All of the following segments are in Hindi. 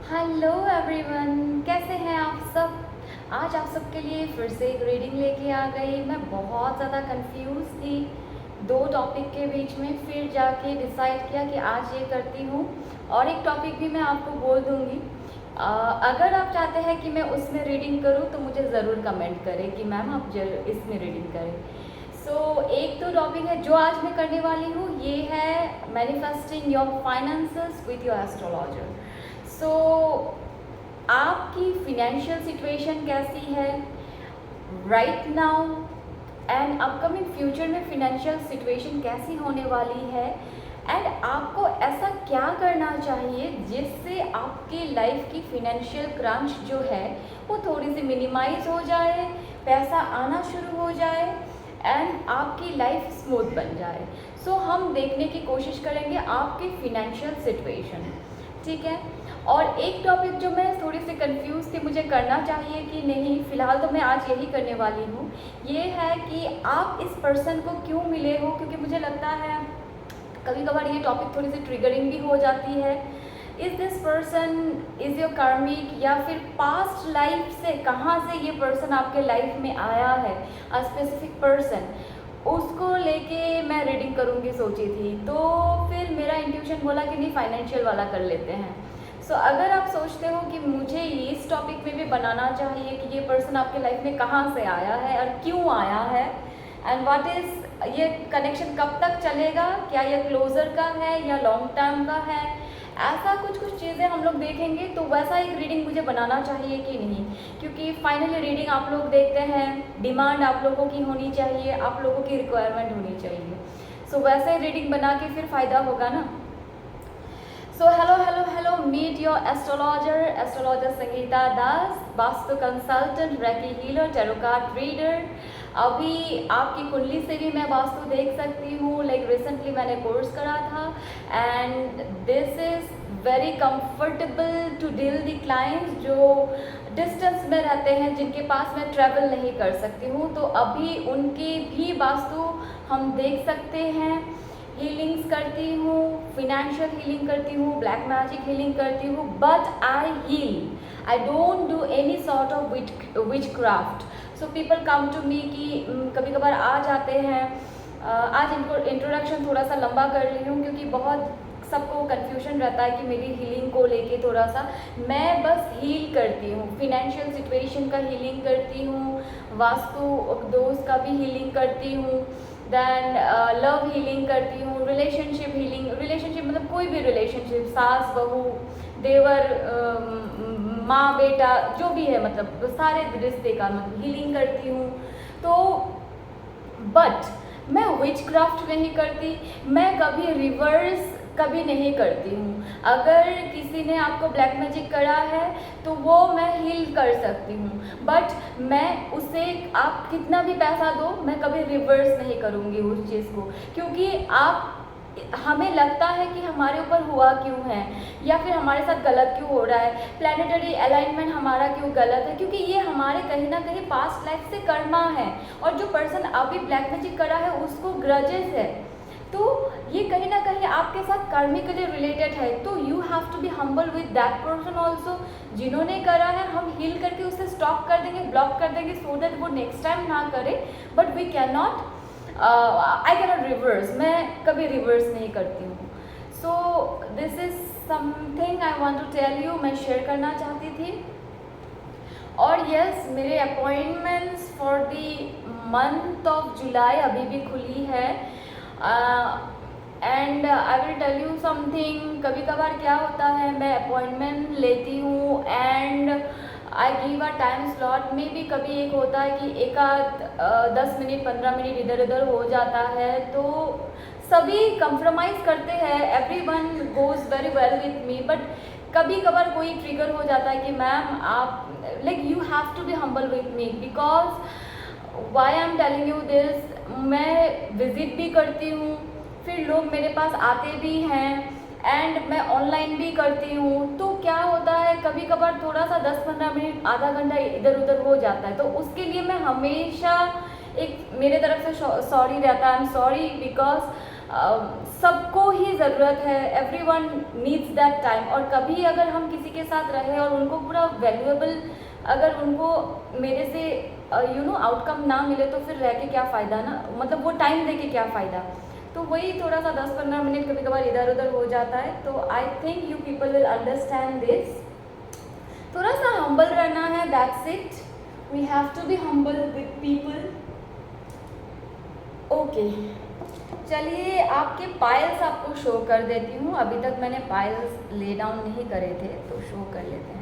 हेलो एवरीवन, कैसे हैं आप सब। आज आप सबके लिए फिर से एक रीडिंग लेके आ गई। मैं बहुत ज़्यादा कंफ्यूज थी दो टॉपिक के बीच में, फिर जाके डिसाइड किया कि आज ये करती हूँ और एक टॉपिक भी मैं आपको बोल दूँगी। अगर आप चाहते हैं कि मैं उसमें रीडिंग करूँ तो मुझे ज़रूर कमेंट करें कि मैम आप इसमें रीडिंग करें। एक तो टॉपिक है जो आज मैं करने वाली हूँ, ये है manifesting your finances with your astrologer. आपकी फिनेंशियल सिचुएशन कैसी है right now and upcoming future में फिनेंशियल सिचुएशन कैसी होने वाली है, एंड आपको ऐसा क्या करना चाहिए जिससे आपकी लाइफ की फिनेंशियल क्रंच जो है वो थोड़ी सी मिनिमाइज हो जाए, पैसा आना शुरू हो जाए एंड आपकी लाइफ स्मूथ बन जाए। हम देखने की कोशिश करेंगे आपकी फिनेंशियल सिचुएशन, ठीक है। और एक टॉपिक जो मैं थोड़ी सी कंफ्यूज थी मुझे करना चाहिए कि नहीं, फ़िलहाल तो मैं आज यही करने वाली हूँ, ये है कि आप इस पर्सन को क्यों मिले हो, क्योंकि मुझे लगता है कभी कभार ये टॉपिक थोड़ी सी ट्रिगरिंग भी हो जाती है। Is this person is your कार्मिक, या फिर पास्ट लाइफ से कहाँ से ये पर्सन आपके लाइफ में आया है, अ स्पेसिफिक पर्सन, उसको लेके मैं रीडिंग करूँगी सोची थी। तो फिर मेरा इंट्यूशन बोला कि नहीं, फाइनेंशियल वाला कर लेते हैं। अगर आप सोचते हो कि मुझे इस टॉपिक में भी बनाना चाहिए कि ये पर्सन आपके लाइफ में कहाँ से आया है और क्यों आया है, एंड व्हाट इज़ ये कनेक्शन कब तक चलेगा, क्या ये क्लोजर का है या लॉन्ग टर्म का है, ऐसा कुछ चीज़ें हम लोग देखेंगे। तो वैसा एक रीडिंग मुझे बनाना चाहिए कि नहीं, क्योंकि फाइनली रीडिंग आप लोग देखते हैं, डिमांड आप लोगों की होनी चाहिए, आप लोगों की रिक्वायरमेंट होनी चाहिए। वैसे रीडिंग बना के फिर फ़ायदा होगा ना। Hello, meet your astrologer Sangeeta Das, vastu consultant, reiki healer, tarot card reader. अभी आपकी कुंडली से भी मैं वास्तु देख सकती हूँ। रिसेंटली मैंने कोर्स करा था and this is very comfortable to deal the clients जो डिस्टेंस में रहते हैं, जिनके पास मैं ट्रैवल नहीं कर सकती हूँ, तो अभी उनकी भी वास्तु हम देख सकते हैं। हीलिंग्स करती हूँ, फिनेंशियल हीलिंग करती हूँ, ब्लैक मैजिक हीलिंग करती हूँ, but I heal, I don't do any sort of witchcraft. People come to me कि कभी कभार आ जाते हैं। आज इनको इंट्रोडक्शन थोड़ा सा लंबा कर रही हूँ क्योंकि बहुत सबको कन्फ्यूजन रहता है कि मेरी हीलिंग को लेके थोड़ा सा। मैं बस हील करती हूँ, फिनेंशियल सिचुएशन का हीलिंग करती हूँ, वास्तु दोस्त का भी हीलिंग करती हूँ, देन लव हीलिंग करती हूँ, रिलेशनशिप हीलिंग, रिलेशनशिप मतलब कोई भी रिलेशनशिप, सास बहू, देवर, माँ बेटा, जो भी है, मतलब सारे रिश्ते का मतलब हीलिंग करती हूँ। तो बट मैं विच क्राफ्ट नहीं करती, मैं कभी रिवर्स कभी नहीं करती हूँ। अगर किसी ने आपको ब्लैक मैजिक करा है तो वो मैं हील कर सकती हूँ, बट मैं उसे आप कितना भी पैसा दो, मैं कभी रिवर्स नहीं करूँगी उस चीज़ को, क्योंकि आप हमें लगता है कि हमारे ऊपर हुआ क्यों है या फिर हमारे साथ गलत क्यों हो रहा है, प्लानिटरी अलाइनमेंट हमारा क्यों गलत है, क्योंकि ये हमारे कहीं ना कहीं पास्ट लाइफ से कर्मा है, और जो पर्सन अभी ब्लैक मैजिक करा है उसको ग्रजेस है, तो ये कहीं ना कहीं आपके साथ कार्मिकली रिलेटेड है। तो you have to be humble with that person also. जिन्होंने करा है हम हील करके उसे स्टॉप कर देंगे, ब्लॉक कर देंगे, सो दैट वो नेक्स्ट टाइम ना करे, but we can not, I can not reverse, मैं कभी रिवर्स नहीं करती हूँ। This is something I want to tell you, मैं शेयर करना चाहती थी। और यस, मेरे appointments for the month of July अभी भी खुली है, and I will tell you something. कभी कभार क्या होता है, मैं अपॉइंटमेंट लेती हूँ and I give a time slot में भी, कभी एक होता है कि एक आध 10 मिनट 15 मिनट इधर उधर हो जाता है, तो सभी कंप्रोमाइज़ करते हैं, every one goes very well with me, but कभी कभार कोई ट्रिगर हो जाता है कि मैम आप you have to be humble with me, because why I am telling you this, मैं विज़िट भी करती हूँ, फिर लोग मेरे पास आते भी हैं, एंड मैं ऑनलाइन भी करती हूँ। तो क्या होता है, कभी कभार थोड़ा सा 10-15 मिनट आधा घंटा इधर उधर हो जाता है, तो उसके लिए मैं हमेशा एक मेरे तरफ से सॉरी रहता है, आई एम सॉरी, बिकॉज सबको ही ज़रूरत है, एवरीवन नीड्स दैट टाइम। और कभी अगर हम किसी के साथ रहे और उनको पूरा वैल्यूएबल, अगर उनको मेरे से आउटकम ना मिले तो फिर रह के क्या फ़ायदा ना, मतलब वो टाइम दे के क्या फ़ायदा। तो वही थोड़ा सा 10-15 मिनट कभी कभार इधर उधर हो जाता है। तो I think you people will understand this. थोड़ा सा हम्बल रहना है, that's it. We have to be humble with people. Okay, चलिए आपके पायल्स आपको शो कर देती हूँ। अभी तक मैंने पायल्स ले डाउन नहीं करे थे, तो शो कर लेते हैं।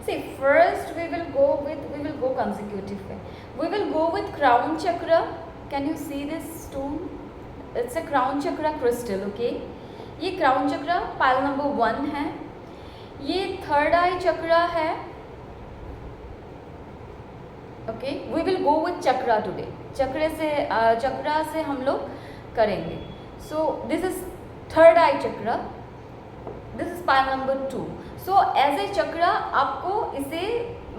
See first we will go consecutive way. We will go with crown chakra. Can you see this stone? It's a crown chakra crystal. Okay, ये क्राउन चक्र पायल नंबर 1 है। ये थर्ड आई चक्र है। Okay, we will go with chakra today. Chakra से हम लोग करेंगे। So this is third eye chakra, this is pile number 2। So as a chakra आपको इसे,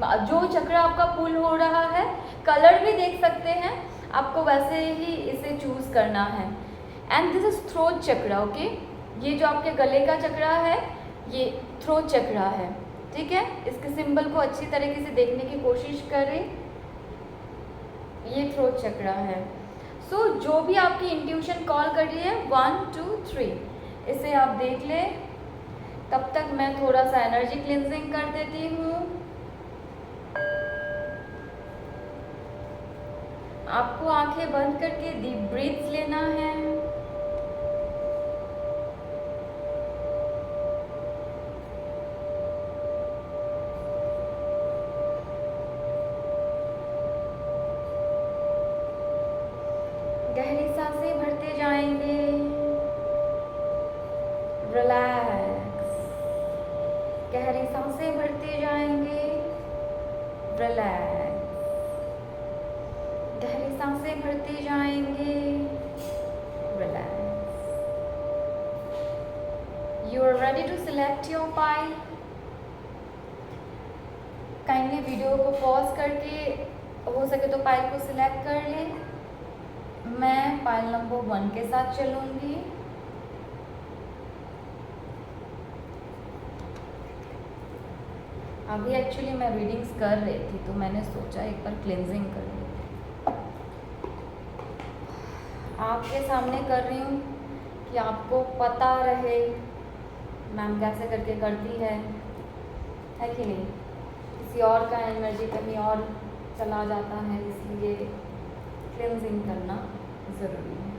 जो चक्र आपका पुल हो रहा है, कलर भी देख सकते हैं, आपको वैसे ही इसे चूज करना है। एंड दिस इज थ्रोट चक्र। ओके, ये जो आपके गले का चक्र है ये थ्रोट चक्र है। ठीक है, इसके सिंबल को अच्छी तरीके से देखने की कोशिश करें। ये थ्रोट चक्र है। सो जो भी आपकी इंट्यूशन कॉल कर रही है 1 2 3, इसे आप देख ले। तब तक मैं थोड़ा सा एनर्जी क्लिनजिंग कर देती हूँ। आपको आंखें बंद करके डीप ब्रीथ्स लेना है। गहरी सांसें भरते जाएंगे। रिलैक्स। गहरी सांसें भरते जाएंगे। रिलैक्स। गहरी सांसें भरते जाएंगे। Relax. You are ready to select your pile. Kindly video को पॉज करके हो सके तो पाइल को सिलेक्ट कर लें। मैं पाइल नंबर 1 के साथ चलूंगी। अभी एक्चुअली मैं रीडिंग्स कर रही थी तो मैंने सोचा एक बार क्लिनजिंग कर लूँ। आपके सामने कर रही हूँ कि आपको पता रहे मैम कैसे करके करती है कि नहीं। किसी और का एनर्जी कहीं और चला जाता है, इसलिए क्लिनजिंग करना ज़रूरी है।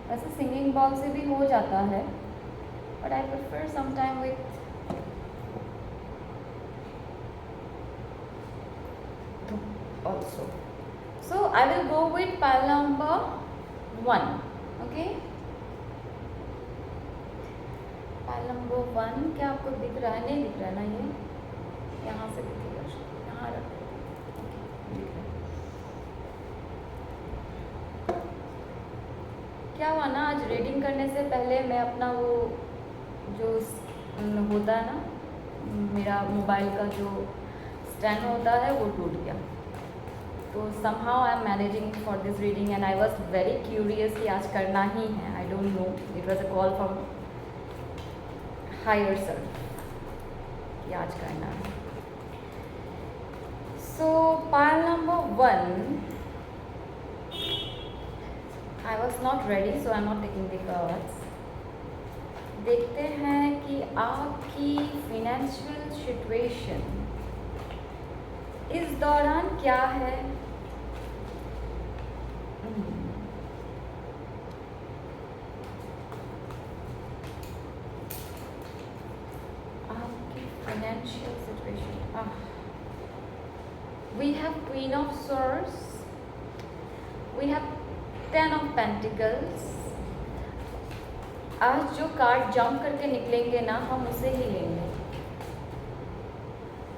वैसे सिंगिंग बॉल से भी हो जाता है, but I prefer some time with also. So I will go with pile number 1. Okay, pile number 1 क्या आपको दिख रहा है? नहीं दिख रहा है ना, ये यहाँ से दिखेगा, यहाँ रख दिख रहा है। क्या हुआ ना, आज रीडिंग करने से पहले मैं अपना वो जो होता है ना, मेरा मोबाइल का जो स्टैंड होता है वो टूट गया। तो somehow I am managing for this reading and I was very curious कि आज करना ही है। I don't know, it was a call from higher self कि आज करना है। So pile number 1, I was not ready so I am not taking the cards। देखते हैं कि आपकी फाइनेंशियल सिचुएशन इस दौरान क्या है। आपकी financial situation, we have queen of swords, we have 10 of pentacles. आज जो कार्ड जंप करके निकलेंगे ना, हम उसे ही लेंगे।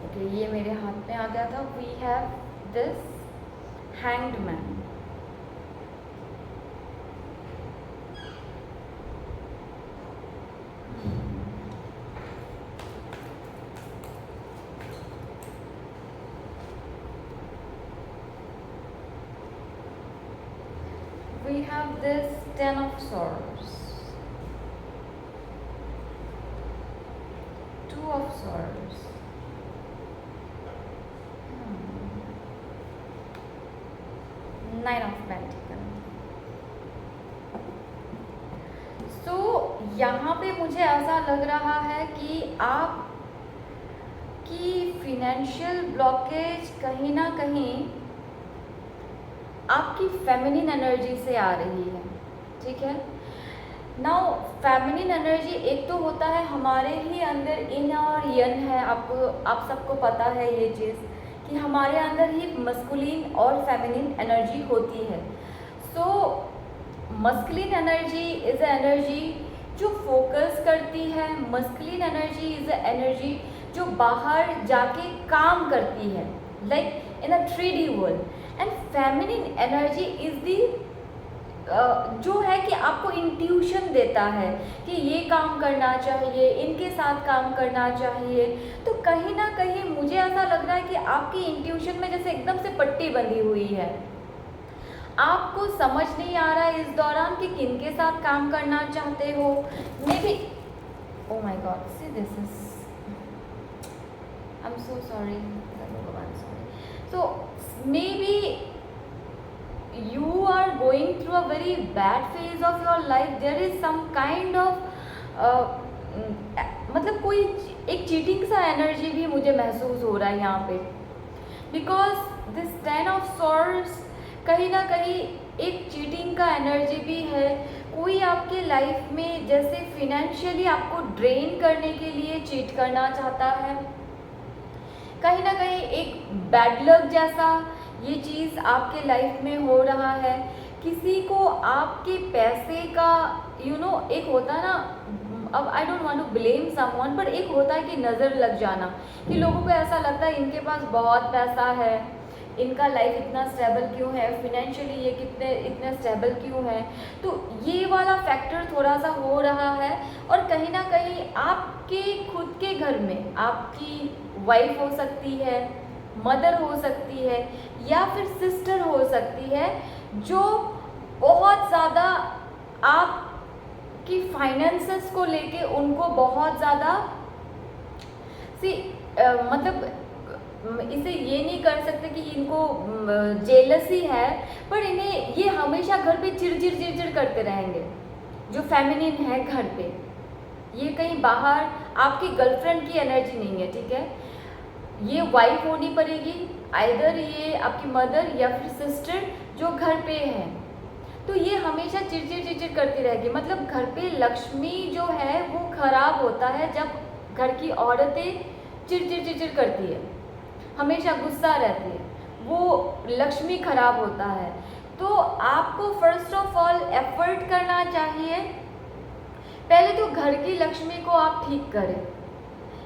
ओके, ये मेरे हाथ में आ गया था। We have this hanged man. We have this 10 of swords, 2 of swords, 9 of pentacles. तो यहाँ पे मुझे ऐसा लग रहा है कि आप की फिनेंशियल ब्लॉकेज कहीं ना कहीं आपकी फेमिनिन एनर्जी से आ रही है, ठीक है। नाउ फेमिनिन एनर्जी एक तो होता है हमारे ही अंदर इन और यन है, आप सबको पता है ये चीज़ कि हमारे अंदर ही मस्कुलिन और फेमिनिन एनर्जी होती है। So masculine energy is a energy जो फोकस करती है, masculine energy is a energy जो बाहर जाके काम करती है, like in a 3D world. And feminine energy is the जो है कि आपको इंट्यूशन देता है कि ये काम करना चाहिए, इनके साथ काम करना चाहिए। तो कहीं ना कहीं मुझे ऐसा लग रहा है कि आपकी इंट्यूशन में जैसे एकदम से पट्टी बंधी हुई है, आपको समझ नहीं आ रहा है इस दौरान कि किनके साथ काम करना चाहते हो। Maybe oh my God, see this is, I am so sorry, so maybe you are going through a very bad phase of your life. There is some kind of मतलब कोई एक चीटिंग सा एनर्जी भी मुझे महसूस हो रहा है यहाँ पे, बिकॉज दिस 10 ऑफ swords कहीं ना कहीं एक चीटिंग का एनर्जी भी है। कोई आपके लाइफ में जैसे फिनेंशियली आपको ड्रेन करने के लिए चीट करना चाहता है, कहीं ना कहीं एक बैड लक जैसा ये चीज़ आपके लाइफ में हो रहा है। किसी को आपके पैसे का एक होता है ना, अब I don't want to blame someone, पर एक होता है कि नज़र लग जाना, कि लोगों को ऐसा लगता है इनके पास बहुत पैसा है, इनका लाइफ इतना स्टेबल क्यों है, फिनेंशियली ये इतने स्टेबल क्यों है। तो ये वाला फैक्टर थोड़ा सा हो रहा है। और कहीं ना कहीं आपके खुद के घर में आपकी वाइफ हो सकती है, मदर हो सकती है, या फिर सिस्टर हो सकती है, जो बहुत ज़्यादा आपकी फाइनेंसेस को लेके उनको बहुत ज़्यादा मतलब इसे ये नहीं कर सकते कि इनको जेलसी है, पर इन्हें ये हमेशा घर पे चिड़चिड़ करते रहेंगे। जो फेमिनिन है घर पे, ये कहीं बाहर आपकी गर्लफ्रेंड की एनर्जी नहीं है, ठीक है। ये वाइफ होनी पड़ेगी, आइदर ये आपकी मदर या फिर सिस्टर जो घर पे है। तो ये हमेशा चिड़चिड़ करती रहेगी। मतलब घर पे लक्ष्मी जो है वो खराब होता है जब घर की औरतें चिड़चिड़ करती है, हमेशा गुस्सा रहती है, वो लक्ष्मी खराब होता है। तो आपको फर्स्ट ऑफ ऑल एफर्ट करना चाहिए, पहले तो घर की लक्ष्मी को आप ठीक करें।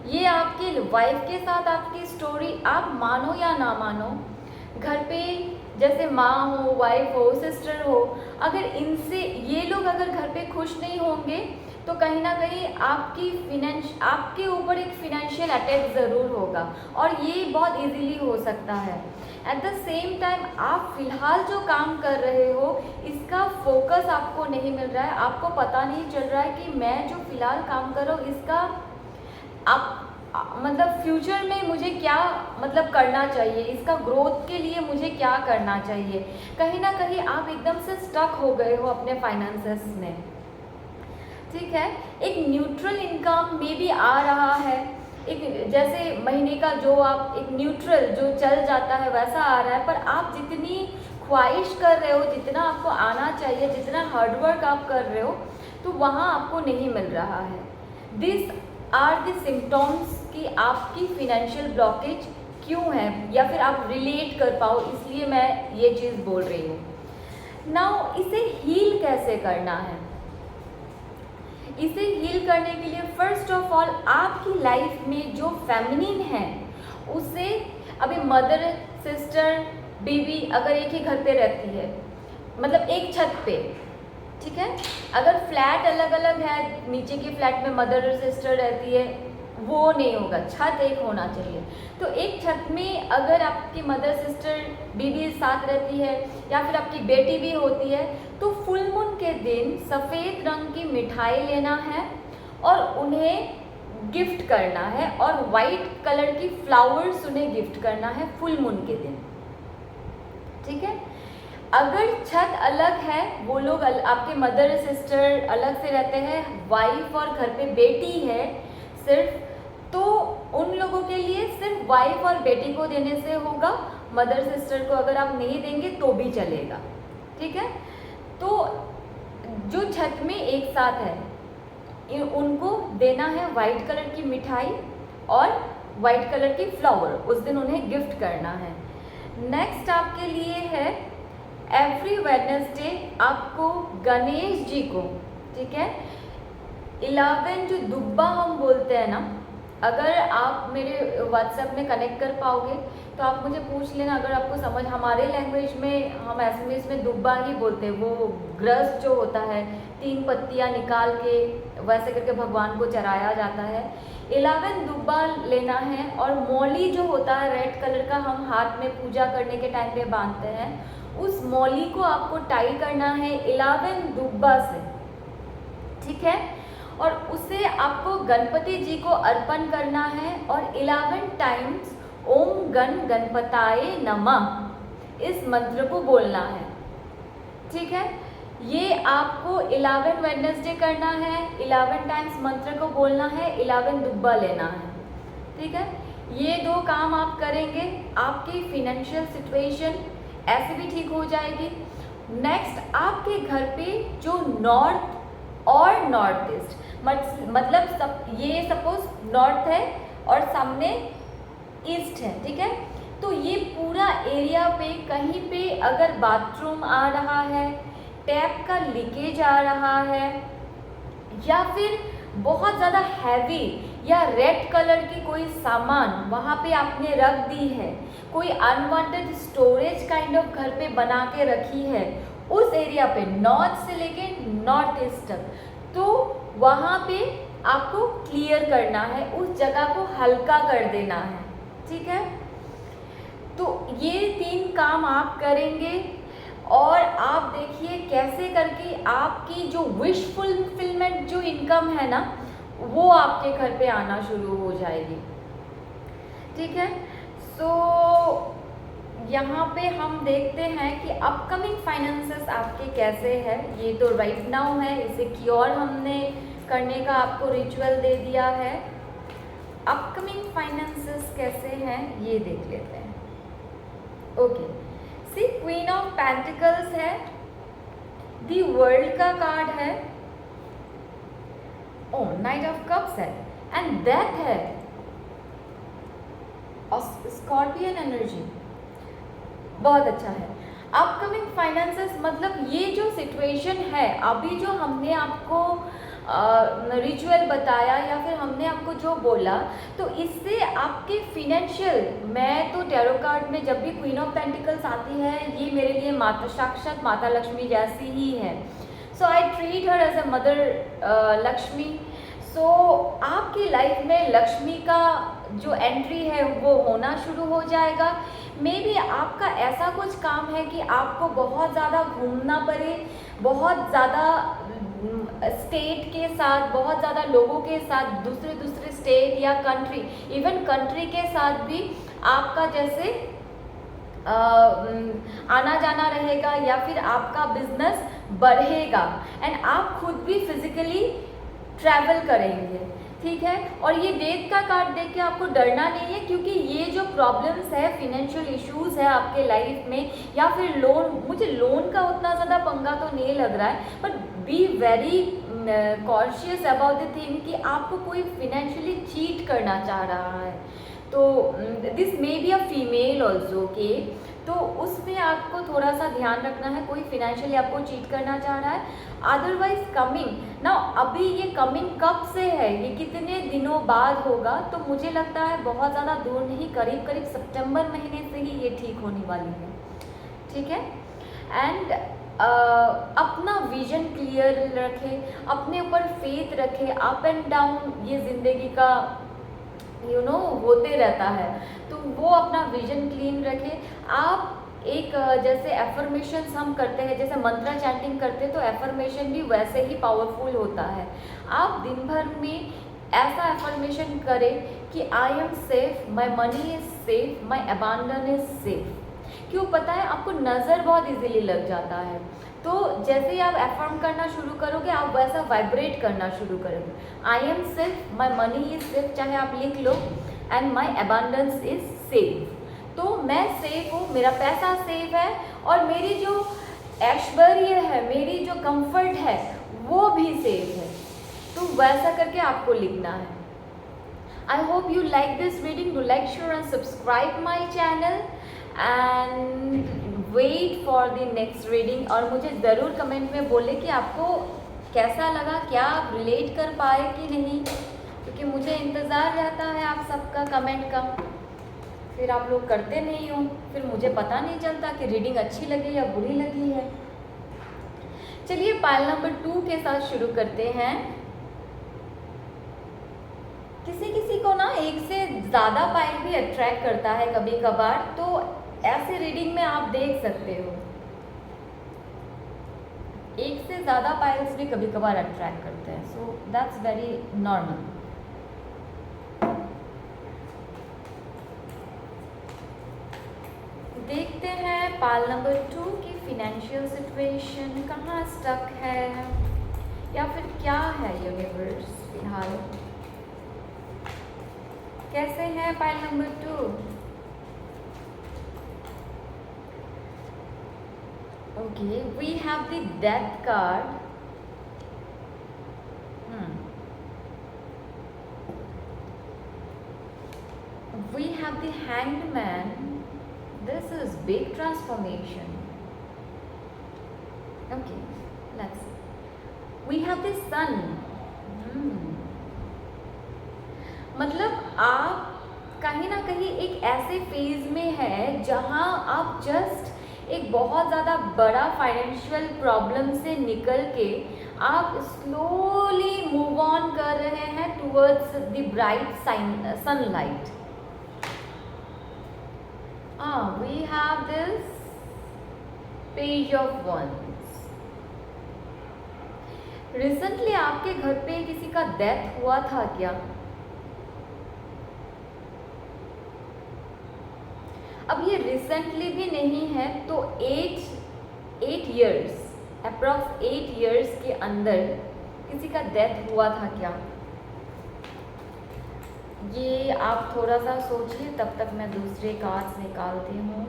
ये आपके वाइफ के साथ आपकी स्टोरी, आप मानो या ना मानो, घर पे जैसे माँ हो, वाइफ हो, सिस्टर हो, अगर इनसे ये लोग अगर घर पे खुश नहीं होंगे तो कहीं ना कहीं आपके ऊपर एक फिनेंशियल अटैक ज़रूर होगा, और ये बहुत इजीली हो सकता है। एट द सेम टाइम आप फिलहाल जो काम कर रहे हो इसका फोकस आपको नहीं मिल रहा है, आपको पता नहीं चल रहा है कि मैं जो फिलहाल काम कर रहा हूँ इसका मतलब फ्यूचर में मुझे क्या मतलब करना चाहिए, इसका ग्रोथ के लिए मुझे क्या करना चाहिए। कहीं ना कहीं आप एकदम से स्टक हो गए हो अपने फाइनेंसेस में, ठीक है। एक न्यूट्रल इनकम में भी आ रहा है, एक जैसे महीने का जो आप एक न्यूट्रल जो चल जाता है वैसा आ रहा है, पर आप जितनी ख्वाहिश कर रहे हो, जितना आपको आना चाहिए, जितना हार्डवर्क आप कर रहे हो, तो वहाँ आपको नहीं मिल रहा है। दिस आर द सिम्टम्स कि आपकी फिनेंशियल ब्लॉकेज क्यों है, या फिर आप रिलेट कर पाओ, इसलिए मैं ये चीज़ बोल रही हूँ। नाउ इसे हील कैसे करना है? इसे हील करने के लिए फर्स्ट ऑफ ऑल आपकी लाइफ में जो फेमिनिन है उसे, अभी मदर, सिस्टर, बेबी अगर एक ही घर पे रहती है, मतलब एक छत पे, ठीक है। अगर फ्लैट अलग अलग है, नीचे की फ्लैट में मदर और सिस्टर रहती है, वो नहीं होगा, छत एक होना चाहिए। तो एक छत में अगर आपकी मदर सिस्टर बीवी साथ रहती है या फिर आपकी बेटी भी होती है, तो फुल मून के दिन सफ़ेद रंग की मिठाई लेना है और उन्हें गिफ्ट करना है, और वाइट कलर की फ्लावर्स उन्हें गिफ्ट करना है फुल मून के दिन, ठीक है। अगर छत अलग है, वो लोग आपके मदर सिस्टर अलग से रहते हैं, वाइफ और घर पे बेटी है सिर्फ, तो उन लोगों के लिए सिर्फ वाइफ और बेटी को देने से होगा। मदर सिस्टर को अगर आप नहीं देंगे तो भी चलेगा, ठीक है। तो जो छत में एक साथ है उनको देना है वाइट कलर की मिठाई और वाइट कलर की फ्लावर, उस दिन उन्हें गिफ्ट करना है। नेक्स्ट आपके लिए है एवरी वेडनेसडे आपको गणेश जी को, ठीक है, 11 जो दुब्बा हम बोलते हैं ना, अगर आप मेरे व्हाट्सएप में कनेक्ट कर पाओगे तो आप मुझे पूछ लेना, अगर आपको समझ, हमारे लैंग्वेज में हम एसएमएस में दुब्बा ही बोलते हैं। वो ग्रस जो होता है 3 पत्तियां निकाल के वैसे करके भगवान को चढ़ाया जाता है। 11 दुब्बा लेना है, और मौली जो होता है रेड कलर का, हम हाथ में पूजा करने के टाइम पे बांधते हैं, उस मौली को आपको टाई करना है 11 दुब्बा से, ठीक है, और उसे आपको गणपति जी को अर्पण करना है, और 11 टाइम्स ओम गण गणपताय नमः इस मंत्र को बोलना है, ठीक है। ये आपको 11 वेडनेसडे करना है, 11 टाइम्स मंत्र को बोलना है, 11 दुब्बा लेना है, ठीक है। ये 2 काम आप करेंगे, आपकी फिनेंशियल सिचुएशन ऐसे भी ठीक हो जाएगी। नेक्स्ट, आपके घर पे जो नॉर्थ और नॉर्थ ईस्ट, मतलब ये सपोज नॉर्थ है और सामने ईस्ट है, ठीक है, तो ये पूरा एरिया पे कहीं पे अगर बाथरूम आ रहा है, टैप का लीकेज आ रहा है, या फिर बहुत ज़्यादा हैवी या रेड कलर की कोई सामान वहाँ पे आपने रख दी है, कोई अनवांटेड स्टोरेज काइंड ऑफ घर पे बना के रखी है, उस एरिया पे नॉर्थ से लेके नॉर्थ ईस्ट तक, तो वहाँ पे आपको क्लियर करना है, उस जगह को हल्का कर देना है, ठीक है। तो ये 3 काम आप करेंगे, और आप देखिए कैसे करके आपकी जो विश फुलफिलमेंट जो इनकम है ना, वो आपके घर पे आना शुरू हो जाएगी, ठीक है। सो यहाँ पे हम देखते हैं कि अपकमिंग फाइनेंसेस आपके कैसे है। ये तो राइट नाउ है, इसे क्योर हमने करने का आपको रिचुअल दे दिया है। अपकमिंग फाइनेंसेस कैसे हैं ये देख लेते हैं। Okay, see queen of pentacles है, दी वर्ल्ड का कार्ड है, ओ नाइट ऑफ कप्स है, एंड डेथ है, स्कॉर्पियन एनर्जी, बहुत अच्छा है। अपकमिंग फाइनेंसेस मतलब ये जो सिचुएशन है, अभी जो हमने आपको रिचुअल बताया या फिर हमने आपको जो बोला, तो इससे आपके फिनेंशियल, मैं तो टैरो कार्ड में जब भी क्वीन ऑफ पेंटिकल्स आती है, ये मेरे लिए माता, साक्षात माता लक्ष्मी जैसी ही है। So I treat her as a mother Lakshmi. So आपकी लाइफ में लक्ष्मी का जो एंट्री है वो होना शुरू हो जाएगा। मे बी आपका ऐसा कुछ काम है कि आपको बहुत ज़्यादा घूमना पड़े, बहुत ज़्यादा स्टेट के साथ, बहुत ज़्यादा लोगों के साथ, दूसरे स्टेट या कंट्री, इवन कंट्री के साथ भी आपका जैसे आना जाना रहेगा, या फिर आपका बिजनेस बढ़ेगा, एंड आप खुद भी फिजिकली ट्रैवल करेंगे, ठीक है। और ये डेथ का कार्ड देख के आपको डरना नहीं है, क्योंकि ये जो प्रॉब्लम्स है, फिनेंशियल इश्यूज है आपके लाइफ में, या फिर लोन, मुझे लोन का उतना ज़्यादा पंगा तो नहीं लग रहा है, but be very conscious about the thing कि आपको कोई फिनेंशियली चीट करना चाह रहा है। तो this may be a female also, okay, तो उसमें आपको थोड़ा सा ध्यान रखना है, कोई फिनेंशियली आपको चीट करना चाह रहा है। अदरवाइज कमिंग ना, अभी ये कमिंग कब से है, ये कितने दिनों बाद होगा, तो मुझे लगता है बहुत ज़्यादा दूर नहीं, करीब करीब सितंबर महीने से ही ये ठीक होने वाली है, ठीक है। एंड अपना विजन क्लियर रखें, अपने ऊपर फेथ रखें। अप एंड डाउन ये ज़िंदगी का होते रहता है। तो वो अपना विजन क्लीन रखे। आप एक जैसे एफर्मेशंस हम करते हैं, जैसे मंत्रा चैंटिंग करते हैं, तो एफर्मेशन भी वैसे ही पावरफुल होता है। आप दिन भर में ऐसा एफर्मेशन करें कि I am safe, my money is safe, my abandon is safe. क्यों पता है आपको? नज़र बहुत इजीली लग जाता है। तो जैसे ही आप एफर्म करना शुरू करोगे, आप वैसा वाइब्रेट करना शुरू करोगे। I am safe, my money is safe, चाहे आप लिख लो, and my abundance is safe. तो मैं सेफ हूँ, मेरा पैसा सेफ है, और मेरी जो ऐश्वर्य है, मेरी जो कंफर्ट है, वो भी सेफ है। तो वैसा करके आपको लिखना है। I hope you like this reading. Do like, share and subscribe my channel and wait for the next reading. और मुझे ज़रूर कमेंट में बोले कि आपको कैसा लगा, क्या आप रिलेट कर पाए कि नहीं, क्योंकि मुझे इंतज़ार रहता है आप सबका कमेंट का। फिर आप लोग करते नहीं हो, फिर मुझे पता नहीं चलता कि रीडिंग अच्छी लगी या बुरी लगी है। चलिए पाइल नंबर 2 के साथ शुरू करते हैं। किसी किसी को ना एक से ज़्यादा पाइल भी अट्रैक्ट करता है कभी कभार, तो ऐसे रीडिंग में आप देख सकते हो एक से ज़्यादा पाइल्स भी कभी कभार अट्रैक्ट करते हैं। So that's very normal. देखते हैं पाइल नंबर 2 की फिनेंशियल सिचुएशन कहाँ स्टक है, या फिर क्या है यूनिवर्स फिलहाल, कैसे हैं pile number 2। Okay, we have the death card. We have the Hanged Man. This is big transformation. Okay, let's see. We have the Sun. मतलब आप कहीं ना कहीं एक ऐसे फेज में है जहां आप जस्ट एक बहुत ज़्यादा बड़ा फाइनेंशियल प्रॉब्लम से निकल के आप स्लोली मूव ऑन कर रहे हैं towards the bright sunlight. We have this Page of Wands. Recently आपके घर पे किसी का डेथ हुआ था क्या? अब ये रिसेंटली भी नहीं है, तो 8 years, अप्रॉक्स 8 years के अंदर किसी का डेथ हुआ था क्या? ये आप थोड़ा सा सोचिए, तब तक मैं दूसरे कार्ड्स निकालती हूँ।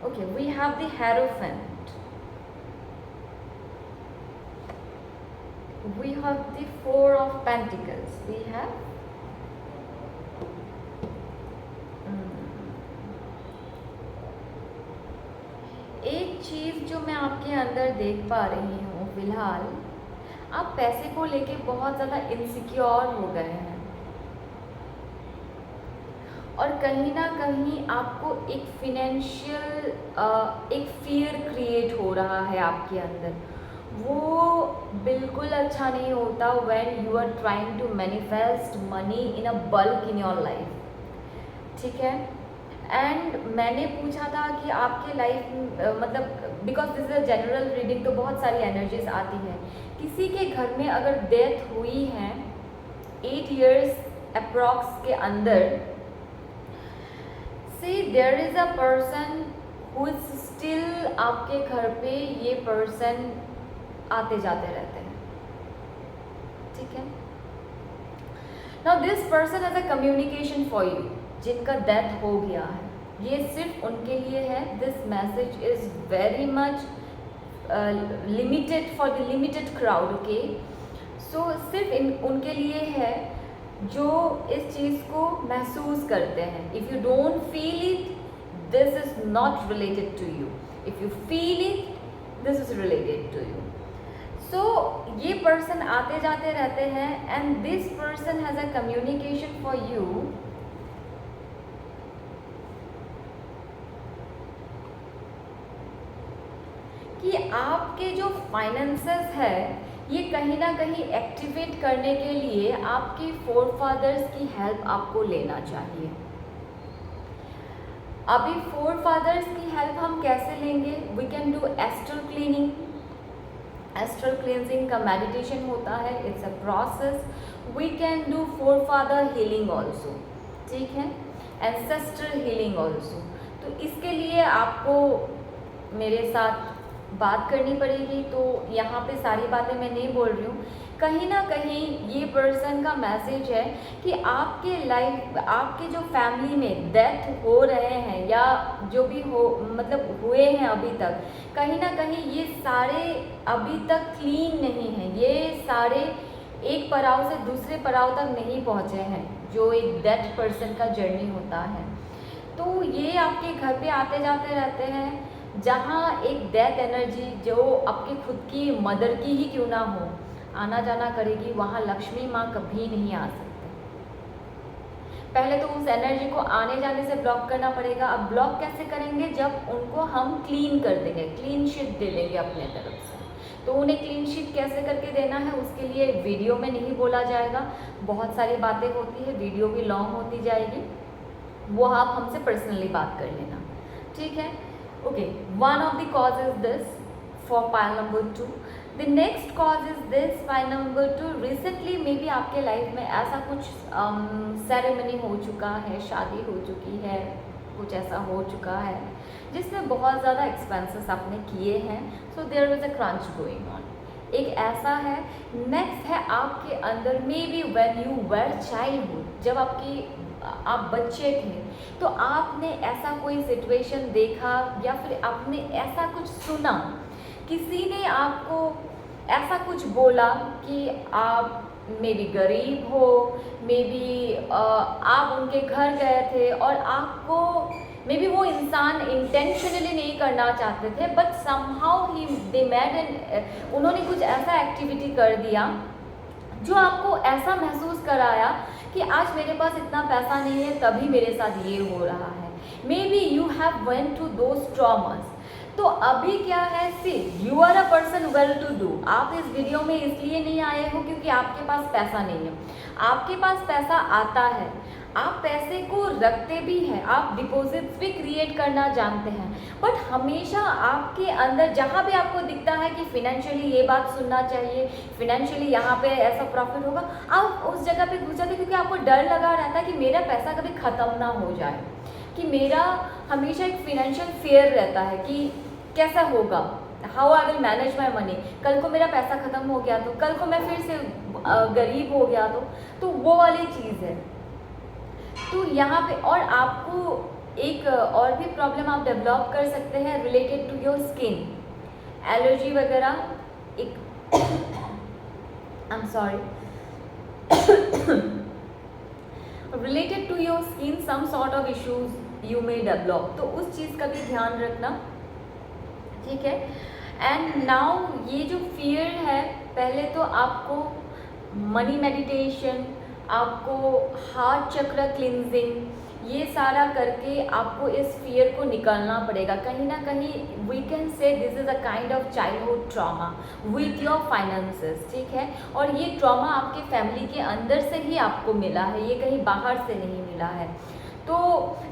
Okay, we have the hierophant, we have the 4 of Pentacles, we have एक चीज़ जो मैं आपके अंदर देख पा रही हूँ फिलहाल, आप पैसे को लेके बहुत ज़्यादा इनसिक्योर हो गए हैं, और कहीं ना कहीं आपको एक फिनेंशियल एक फियर क्रिएट हो रहा है आपके अंदर। वो बिल्कुल अच्छा नहीं होता when you are trying to manifest money in a bulk in your life, ठीक है। एंड मैंने पूछा था कि आपके लाइफ मतलब because this is a general reading, तो बहुत सारी एनर्जीज आती हैं। किसी के घर में अगर डेथ हुई है 8 years अप्रॉक्स के अंदर, say there is a person who is still आपके घर पे, ये पर्सन आते जाते रहते हैं, ठीक है। Now this person has a communication for you, जिनका डेथ हो गया है, ये सिर्फ उनके लिए है। This message is very much limited for the limited crowd, okay. So सिर्फ उनके लिए है जो इस चीज़ को महसूस करते हैं। If you don't feel it, this is not related to you. If you feel it, this is related to you. So ये पर्सन आते जाते रहते हैं, and this person has a communication for you कि आपके जो फाइनेंसेस है ये कहीं ना कहीं एक्टिवेट करने के लिए आपके फोरफादर्स की हेल्प आपको लेना चाहिए। अभी फोरफादर्स की हेल्प हम कैसे लेंगे? We can do astral cleaning. Astral cleansing का मेडिटेशन होता है, it's a process. We can do forefather healing also, ठीक है, एंसेस्ट्रल हीलिंग ऑल्सो। तो इसके लिए आपको मेरे साथ बात करनी पड़ेगी। तो यहाँ पे सारी बातें मैं नहीं बोल रही हूँ, कहीं ना कहीं ये पर्सन का मैसेज है कि आपके लाइफ, आपके जो फैमिली में डेथ हो रहे हैं या जो भी हो, मतलब हुए हैं अभी तक, कहीं ना कहीं ये सारे अभी तक क्लीन नहीं हैं। ये सारे एक पड़ाव से दूसरे पड़ाव तक नहीं पहुँचे हैं, जो एक डेथ पर्सन का जर्नी होता है। तो ये आपके घर पे आते जाते रहते हैं, जहाँ एक डेथ एनर्जी जो आपके खुद की मदर की ही क्यों ना हो आना जाना करेगी, वहाँ लक्ष्मी माँ कभी नहीं आ सकती। पहले तो उस एनर्जी को आने जाने से ब्लॉक करना पड़ेगा। अब ब्लॉक कैसे करेंगे? जब उनको हम क्लीन कर देंगे, क्लीन शीट दे लेंगे अपने तरफ से। तो उन्हें क्लीन शीट कैसे करके देना है, उसके लिए वीडियो में नहीं बोला जाएगा, बहुत सारी बातें होती है, वीडियो भी लॉन्ग होती जाएगी, वो आप हमसे पर्सनली बात कर लेना, ठीक है। Okay, one of the cause is this for pile number 2। The next cause is this pile number 2, recently may be आपके लाइफ में ऐसा कुछ सेरेमनी हो चुका है, शादी हो चुकी है, कुछ ऐसा हो चुका है जिसमें बहुत ज़्यादा एक्सपेंसेस आपने किए हैं। So there is a crunch going on, एक ऐसा है। नेक्स्ट है आपके अंदर maybe when you were childhood, जब आप बच्चे थे, तो आपने ऐसा कोई सिचुएशन देखा या फिर आपने ऐसा कुछ सुना, किसी ने आपको ऐसा कुछ बोला कि आप मे बी गरीब हो, मे बी आप उनके घर गए थे और आपको मे बी वो इंसान इंटेंशनली नहीं करना चाहते थे, but somehow he they made an, उन्होंने कुछ ऐसा एक्टिविटी कर दिया जो आपको ऐसा महसूस कराया कि आज मेरे पास इतना पैसा नहीं है तभी मेरे साथ ये हो रहा है। Maybe you have went to those traumas. तो अभी क्या है, see you are a person well to do. आप इस वीडियो में इसलिए नहीं आए हो क्योंकि आपके पास पैसा नहीं है, आपके पास पैसा आता है, आप पैसे को रखते भी हैं, आप डिपॉजिट्स भी क्रिएट करना जानते हैं, बट हमेशा आपके अंदर जहाँ भी आपको दिखता है कि फिनेंशियली ये बात सुनना चाहिए, फिनेंशियली यहाँ पे ऐसा प्रॉफिट होगा, आप उस जगह पे घुस जाते क्योंकि आपको डर लगा रहता है कि मेरा पैसा कभी ख़त्म ना हो जाए, कि मेरा हमेशा एक फिनेंशियल फेयर रहता है कि कैसा होगा, how I will manage my money, कल को मेरा पैसा ख़त्म हो गया तो, कल को मैं फिर से गरीब हो गया तो वो वाली चीज़ है। तो यहाँ पे और आपको एक और भी प्रॉब्लम आप डेवलप कर सकते हैं related to your skin, allergy वगैरह, एक I am sorry, related to your skin some sort of issues you may develop, तो उस चीज़ का भी ध्यान रखना, ठीक है। एंड नाउ ये जो फियर है, पहले तो आपको मनी मेडिटेशन, आपको हार्ट चक्र क्लिनजिंग, ये सारा करके आपको इस फियर को निकालना पड़ेगा। कहीं ना कहीं we can say this is a kind of childhood trauma with your finances, ठीक है। और ये ट्रॉमा आपके फैमिली के अंदर से ही आपको मिला है, ये कहीं बाहर से नहीं मिला है। तो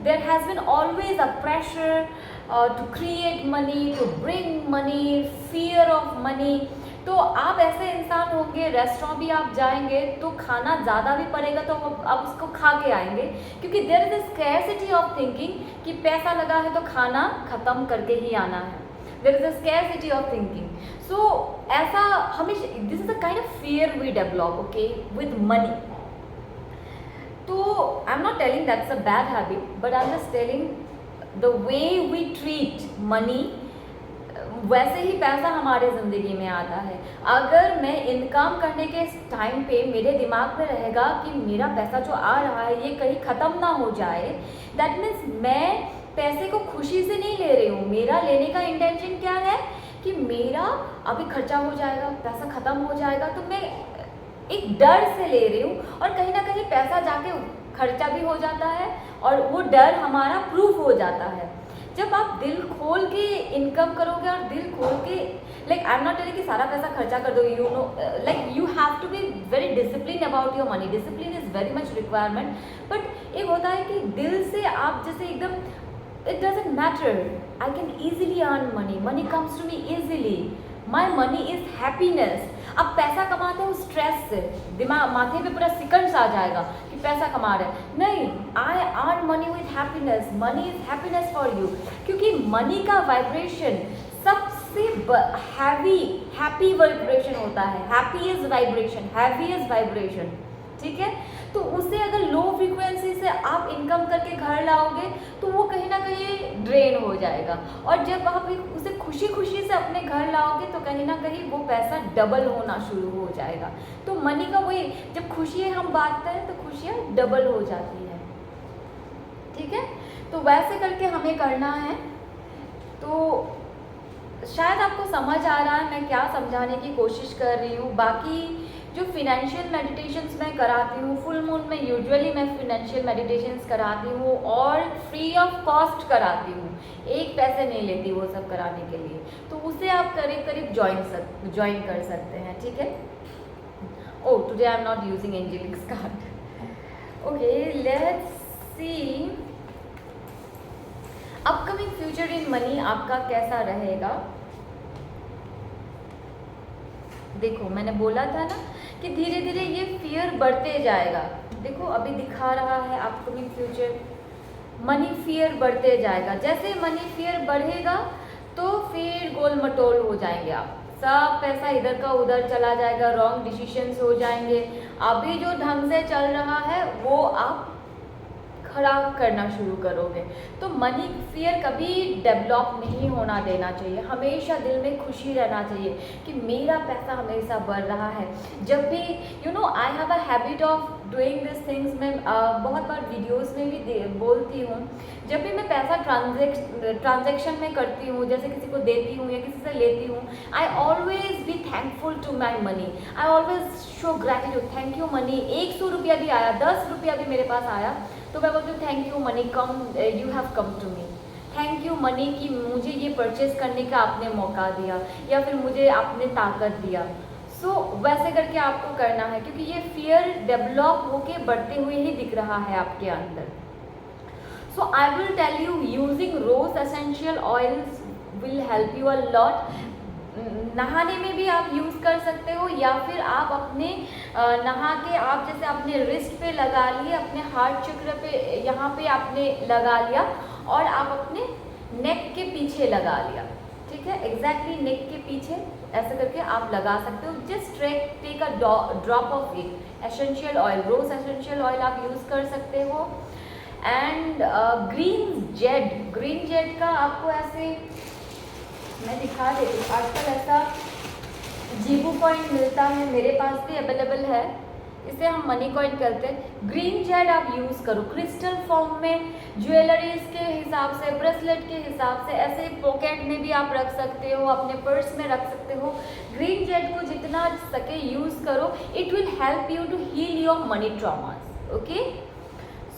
there has been always a pressure to create money, to bring money, fear of money. तो आप ऐसे इंसान होंगे, रेस्टोरेंट भी आप जाएंगे तो खाना ज़्यादा भी पड़ेगा तो आप उसको खा के आएंगे, क्योंकि there is a scarcity of thinking कि पैसा लगा है तो खाना ख़त्म करके ही आना है। There is a scarcity of thinking. So ऐसा हमेशा, this is a kind of fear we develop, okay, with money. तो I am not telling that's a bad habit, but I am just telling the way we treat money, वैसे ही पैसा हमारे ज़िंदगी में आता है। अगर मैं इनकम करने के टाइम पे मेरे दिमाग में रहेगा कि मेरा पैसा जो आ रहा है ये कहीं ख़त्म ना हो जाए, दैट मीन्स मैं पैसे को खुशी से नहीं ले रही हूँ। मेरा लेने का इंटेंशन क्या है कि मेरा अभी खर्चा हो जाएगा, पैसा ख़त्म हो जाएगा, तो मैं एक डर से ले रही हूँ, और कहीं ना कहीं पैसा जाके खर्चा भी हो जाता है और वो डर हमारा प्रूफ हो जाता है। जब आप दिल खोल के इनकम करोगे और दिल खोल के, like I am not telling कि सारा पैसा खर्चा कर दो, you know, like you have to be very discipline about your money, discipline is very much requirement, but एक होता है कि दिल से आप जैसे एकदम, it doesn't matter, I can easily earn money, money comes to me easily, my money is happiness. अब पैसा कमाते हो स्ट्रेस से, दिमाग माथे पे पूरा सिकंड्स आ जाएगा कि पैसा कमा रहे हैं, नहीं, I earn money with happiness, money is happiness for you, क्योंकि मनी का वाइब्रेशन सबसे हैप्पी वाइब्रेशन होता है, happy is vibration, heavy is vibration, ठीक है। तो उसे अगर लो फ्रीक्वेंसी से आप इनकम करके घर लाओगे तो वो कहीं ना कहीं ड्रेन हो जाएगा, और जब आप उसे खुशी खुशी से अपने घर लाओगे तो कहीं ना कहीं वो पैसा डबल होना शुरू हो जाएगा। तो मनी का वही, जब खुशियाँ हम बांटते हैं तो खुशियाँ डबल हो जाती है, ठीक है। तो वैसे करके हमें करना है। तो शायद आपको समझ आ रहा है मैं क्या समझाने की कोशिश कर रही हूँ। बाकी जो फिनेंशियल मेडिटेशंस मैं कराती हूँ, फुल मून में यूजुअली मैं फिनेंशियल मेडिटेशंस कराती हूँ और फ्री ऑफ कॉस्ट कराती हूँ, एक पैसे नहीं लेती वो सब कराने के लिए, तो उसे आप करीब करीब ज्वाइन कर सकते हैं, ठीक है। Oh, today I am not using angelics card. Okay, let's see upcoming future in money आपका कैसा रहेगा। देखो, मैंने बोला था ना कि धीरे धीरे ये फियर बढ़ते जाएगा। देखो अभी दिखा रहा है अपकमिंग फ्यूचर, मनी फियर बढ़ते जाएगा। जैसे मनी फियर बढ़ेगा तो फिर गोल मटोल हो जाएंगे आप, सब पैसा इधर का उधर चला जाएगा, रॉन्ग डिसीजंस हो जाएंगे। अभी जो ढंग से चल रहा है वो आप खराब करना शुरू करोगे। तो मनी फियर कभी डेवलप नहीं होना देना चाहिए, हमेशा दिल में खुशी रहना चाहिए कि मेरा पैसा हमेशा बढ़ रहा है। जब भी you know I have a habit of doing this things, मैं बहुत बार वीडियोस में भी बोलती हूँ, जब भी मैं पैसा ट्रांजेक्शन में करती हूँ, जैसे किसी को देती हूँ या किसी से लेती हूँ, I always be thankful to my money, I always show gratitude, thank you money. 100 रुपया भी आया, 10 रुपया भी मेरे पास आया तो मैं बोलती हूँ thank you money, you have come to me, thank you money कि मुझे ये परचेज करने का आपने मौका दिया या फिर मुझे आपने ताकत दिया। सो वैसे करके आपको करना है, क्योंकि ये फियर डेवलप होके बढ़ते हुए ही दिख रहा है आपके अंदर। So I will tell you, using rose essential oils will help you a lot. नहाने में भी आप यूज़ कर सकते हो, या फिर आप अपने नहा के आप जैसे अपने रिस्ट पे लगा लिए, अपने हार्ट चक्र पे यहाँ पे आपने लगा लिया और आप अपने नेक के पीछे लगा लिया, ठीक है, एग्जैक्टली नेक के पीछे ऐसे करके आप लगा सकते हो। Just take a drop of it essential oil, rose essential oil आप यूज़ कर सकते हो। एंड ग्रीन जेड का आपको ऐसे मैं दिखा देती हूँ, आजकल ऐसा जीबू कॉइन मिलता है, मेरे पास भी अवेलेबल है, इसे हम मनी कॉइन करते हैं। ग्रीन जेड आप यूज़ करो क्रिस्टल फॉर्म में, ज्वेलरीज के हिसाब से, ब्रेसलेट के हिसाब से, ऐसे पॉकेट में भी आप रख सकते हो, अपने पर्स में रख सकते हो। ग्रीन जेड को जितना सके यूज़ करो, it will help you to heal your money traumas. Okay,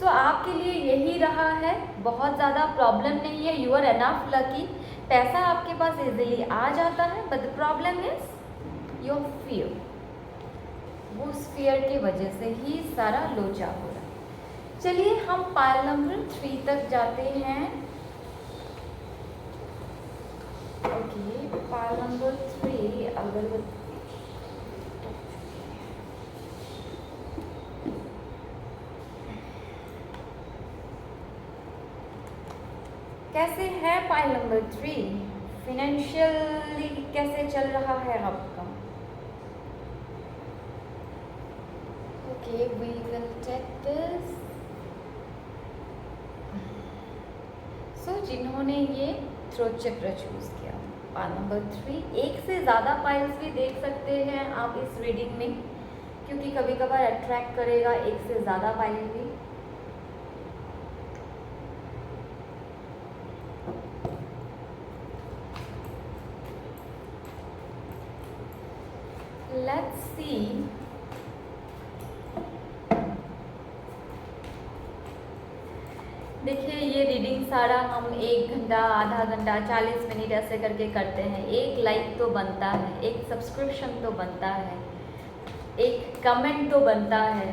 so आपके लिए यही रहा है, बहुत ज़्यादा प्रॉब्लम नहीं है, यू आर एनफ लकी, पैसा आपके पास इजीली आ जाता है, but the problem is your fear, वो फियर की वजह से ही सारा लोचा हो रहा है। चलिए हम पायल नंबर 3 तक जाते हैं। ओके, पायल नंबर 3 अगरबत्ती। कैसे है पाइल नंबर 3, फिनेंशियली कैसे चल रहा है आपका। Okay, we will check this. So जिन्होंने ये थ्रोट चक्र चूज किया, पाइल नंबर 3, एक से ज़्यादा पाइल्स भी देख सकते हैं आप इस रीडिंग में, क्योंकि कभी कभार अट्रैक्ट करेगा एक से ज़्यादा पाइल भी। Let's see. देखिए ये रीडिंग सारा हम 1 घंटा, आधा घंटा, 40 मिनट ऐसे करके करते हैं। एक लाइक तो बनता है, एक सब्सक्रिप्शन तो बनता है, एक कमेंट तो बनता है।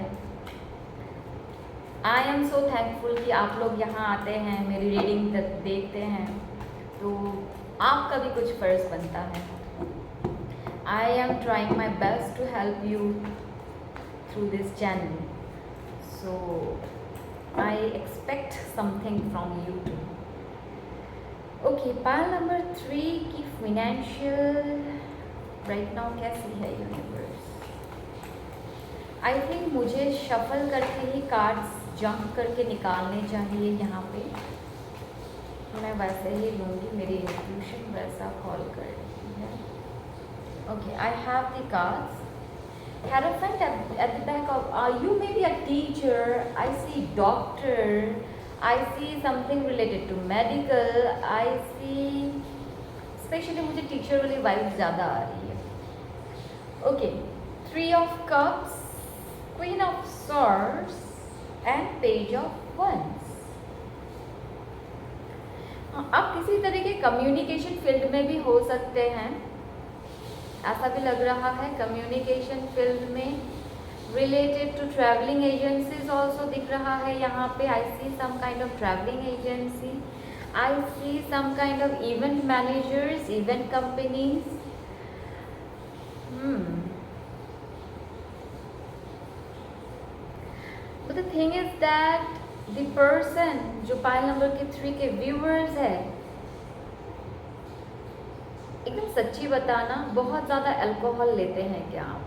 आई एम सो थैंकफुल कि आप लोग यहाँ आते हैं, मेरी रीडिंग देखते हैं, तो आपका भी कुछ फ़र्ज़ बनता है। I am trying my best to help you through this channel, so I expect something from you too. Okay, pile number 3 की फाइनेंशियल राइट नाउ कैसी है यूनिवर्स? आई थिंक मुझे शफल करके ही कार्ड्स जंप करके निकालने चाहिए यहाँ पे। मैं वैसे ही लूँगी, मेरी इंट्यूशन वैसा कॉल कर रही है। Okay, I have the cards. Hierophant at the back of, you may be a teacher, I see doctor, I see something related to medical, I see, especially मुझे टीचर वाली वाइब ज़्यादा आ रही है। Okay, 3 of cups, Queen of swords and Page of wands। आप किसी तरह के कम्युनिकेशन फील्ड में भी हो सकते हैं, ऐसा भी लग रहा है। कम्युनिकेशन फील्ड में related to traveling agencies also दिख रहा है यहाँ पे। I see some kind of traveling agency, I see some kind of event managers, event companies. But the thing is that the person जो पाइल नंबर के 3 के व्यूअर्स है, एकदम सच्ची बताना, बहुत ज़्यादा अल्कोहल लेते हैं क्या आप?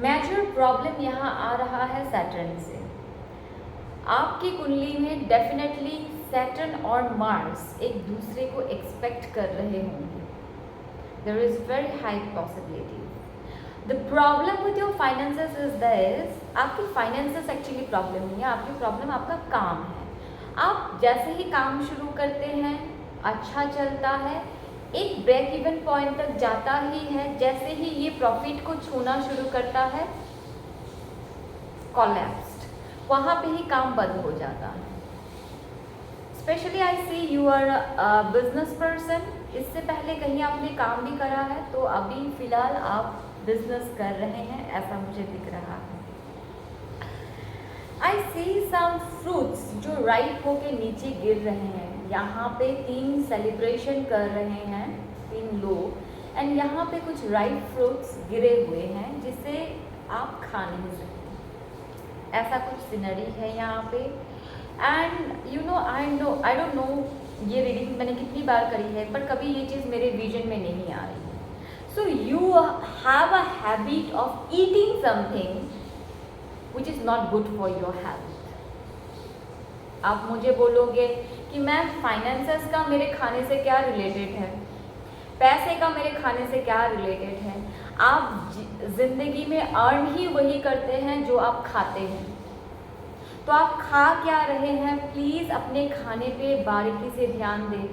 मेजर प्रॉब्लम यहाँ आ रहा है सैटर्न से। आपकी कुंडली में डेफिनेटली सैटर्न और मार्स एक दूसरे को एक्सपेक्ट कर रहे होंगे। There is very high possibility. The problem with your finances is this, आपकी फाइनेंसेस एक्चुअली प्रॉब्लम नहीं है, आपकी प्रॉब्लम आपका काम है। आप जैसे ही काम शुरू करते हैं, अच्छा चलता है, एक ब्रेक इवन पॉइंट तक जाता ही है, जैसे ही ये प्रॉफिट को छूना शुरू करता है, कोलैप्स्ड, वहाँ पे ही काम बंद हो जाता है। Specially I see you are business person, इससे पहले कहीं आपने काम भी करा है, तो अभी फ़िलहाल आप बिजनेस कर रहे हैं, ऐसा मुझे दिख रहा है। आई सी सम फ्रूट्स जो राइप होके नीचे गिर रहे हैं। यहाँ पे 3 सेलिब्रेशन कर रहे हैं, 3 लोग, एंड यहाँ पे कुछ राइप फ्रूट्स गिरे हुए हैं जिसे आप खा नहीं सकते, ऐसा कुछ सीनरी है यहाँ पे। And you know I don't know ये रीडिंग मैंने कितनी बार करी है, पर कभी ये चीज़ मेरे विजन में नहीं आ रही है। So you have a habit of eating something which is not good for your health। आप मुझे बोलोगे कि मैम फाइनेंसेस का मेरे खाने से क्या रिलेटेड है, पैसे का मेरे खाने से क्या रिलेटेड है? आप ज़िंदगी में अर्न ही वही करते हैं जो आप खाते हैं, तो आप खा क्या रहे हैं? प्लीज़ अपने खाने पे बारीकी से ध्यान दें।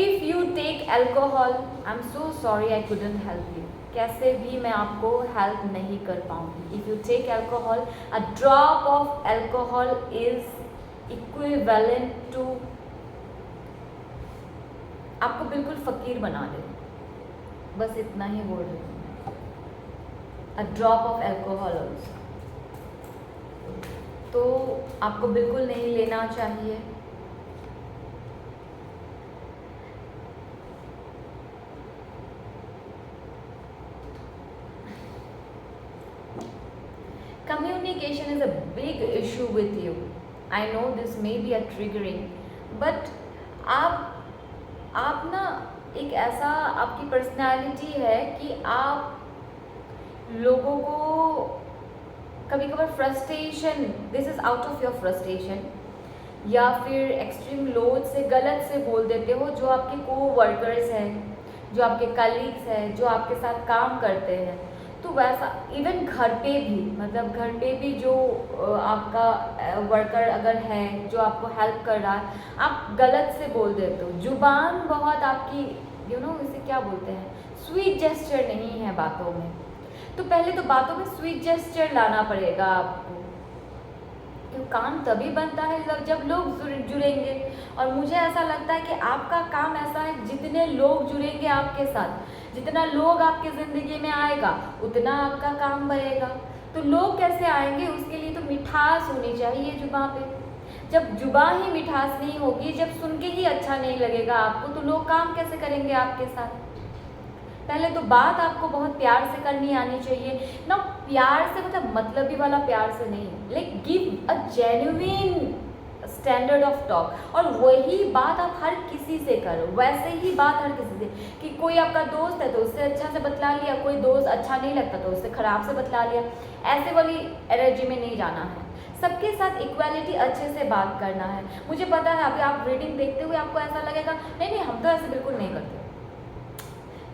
If you take alcohol, I am so sorry, I couldn't help you, कैसे भी मैं आपको हेल्प नहीं कर पाऊंगी। If you take alcohol, a drop of alcohol is equivalent to, आपको बिल्कुल फ़कीर बना दे, बस इतना ही बोल रही हूँ। अ ड्रॉप ऑफ एल्कोहल ऑल्सो, तो आपको बिल्कुल नहीं लेना चाहिए। Communication is a big issue with you. I know this may be a triggering, but आप ना एक ऐसा आपकी पर्सनालिटी है कि आप लोगों को कभी कभार frustration, this is out of your frustration, या फिर एक्सट्रीम लोड से गलत से बोल देते हो जो आपके को वर्कर्स हैं, जो आपके कलीग्स हैं, जो आपके साथ काम करते हैं। तो वैसा इवन घर पे भी, मतलब घर पे भी जो आपका वर्कर अगर है जो आपको हेल्प कर रहा है, आप गलत से बोल देते हो। जुबान बहुत आपकी इसे क्या बोलते हैं, स्वीट जेस्चर नहीं है बातों में। तो पहले तो बातों में स्वीट जेस्चर लाना पड़ेगा आपको। तो काम तभी बनता है जब लोग जुड़ेंगे। और मुझे ऐसा लगता है कि आपका काम ऐसा है, जितने लोग जुड़ेंगे आपके साथ, जितना लोग आपकी ज़िंदगी में आएगा उतना आपका काम बढ़ेगा। तो लोग कैसे आएंगे, उसके लिए तो मिठास होनी चाहिए जुबां पे। जब जुबां ही मिठास नहीं होगी, जब सुन के ही अच्छा नहीं लगेगा आपको, तो लोग काम कैसे करेंगे आपके साथ। पहले तो बात आपको बहुत प्यार से करनी आनी चाहिए ना। प्यार से मतलबी वाला प्यार से नहीं, like give a genuine standard of talk. और वही बात आप हर किसी से करो, वैसे ही बात हर किसी से। कि कोई आपका दोस्त है तो उससे अच्छा से बतला लिया, कोई दोस्त अच्छा नहीं लगता तो उससे ख़राब से बतला लिया। ऐसे वाली एनर्जी में नहीं जाना है। सबके साथ इक्वालिटी अच्छे से बात करना है। मुझे पता है अभी आप रीडिंग देखते हुए आपको ऐसा लगेगा नहीं हम तो ऐसे बिल्कुल नहीं करते,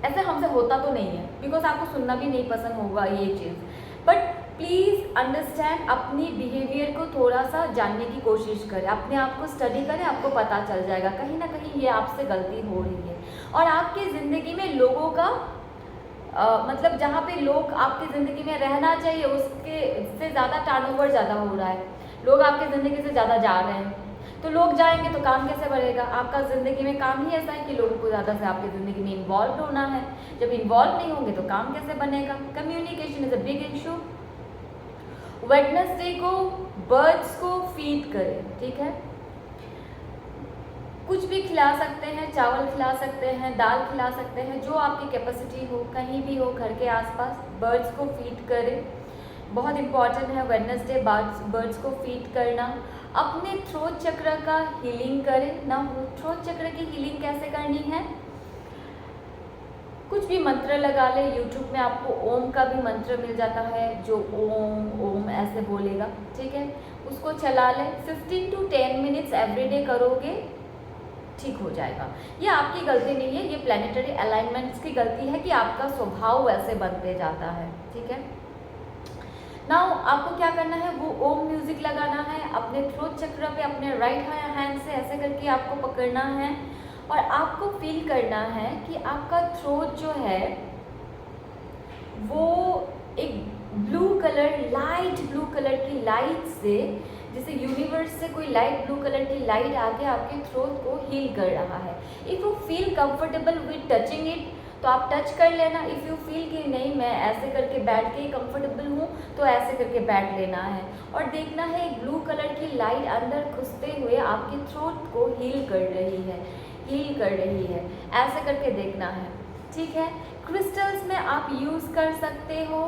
ऐसे हमसे होता तो नहीं है, बिकॉज आपको सुनना भी नहीं पसंद होगा ये चीज़। बट प्लीज़ अंडरस्टैंड, अपनी बिहेवियर को थोड़ा सा जानने की कोशिश करें, अपने आप को स्टडी करें, आपको पता चल जाएगा कहीं ना कहीं ये आपसे गलती हो रही है। और आपकी ज़िंदगी में लोगों का मतलब जहाँ पे लोग आपकी ज़िंदगी में रहना चाहिए उसके से ज़्यादा टर्नओवर ज़्यादा हो रहा है, लोग आपकी ज़िंदगी से ज़्यादा जा रहे हैं। तो लोग जाएंगे तो काम कैसे बढ़ेगा। आपका ज़िंदगी में काम ही ऐसा है कि लोगों को ज़्यादा से आपकी ज़िंदगी में इन्वॉल्व होना है। जब इन्वॉल्व नहीं होंगे तो काम कैसे बनेगा। Communication is a big issue. Wednesday को बर्ड्स को फीड करें, ठीक है। कुछ भी खिला सकते हैं, चावल खिला सकते हैं, दाल खिला सकते हैं, जो आपकी कैपेसिटी हो, कहीं भी हो घर के आसपास, बर्ड्स को फीड करें। बहुत इंपॉर्टेंट है वेडनेसडे बर्ड्स को फीड करना। अपने थ्रोट चक्र का हीलिंग करें ना। थ्रोट चक्र की हीलिंग कैसे करनी है, कुछ भी मंत्र लगा ले। यूट्यूब में आपको ओम का भी मंत्र मिल जाता है, जो ओम ओम ऐसे बोलेगा, ठीक है। उसको चला ले, 15 to 10 मिनट्स एवरीडे करोगे, ठीक हो जाएगा। ये आपकी गलती नहीं है, ये प्लैनेटरी अलाइनमेंट्स की गलती है कि आपका स्वभाव वैसे बनते जाता है, ठीक है। नाउ आपको क्या करना है, वो ओम म्यूजिक लगाना है अपने थ्रोट चक्र पे, अपने राइट हैंड से ऐसे करके आपको पकड़ना है। और आपको फील करना है कि आपका थ्रोट जो है वो एक blue colour, light blue colour की लाइट से, जैसे यूनिवर्स से कोई लाइट ब्लू कलर की लाइट आके आपके थ्रोट को हील कर रहा है। If you feel comfortable with touching it तो आप टच कर लेना। इफ़ यू फील कि नहीं मैं ऐसे करके बैठ के ही कंफर्टेबल हूँ तो ऐसे करके बैठ लेना है। और देखना है एक ब्लू कलर की लाइट अंदर घुसते हुए आपके थ्रोट को हील कर रही है, हील कर रही है, ऐसे करके देखना है, ठीक है। क्रिस्टल्स में आप यूज़ कर सकते हो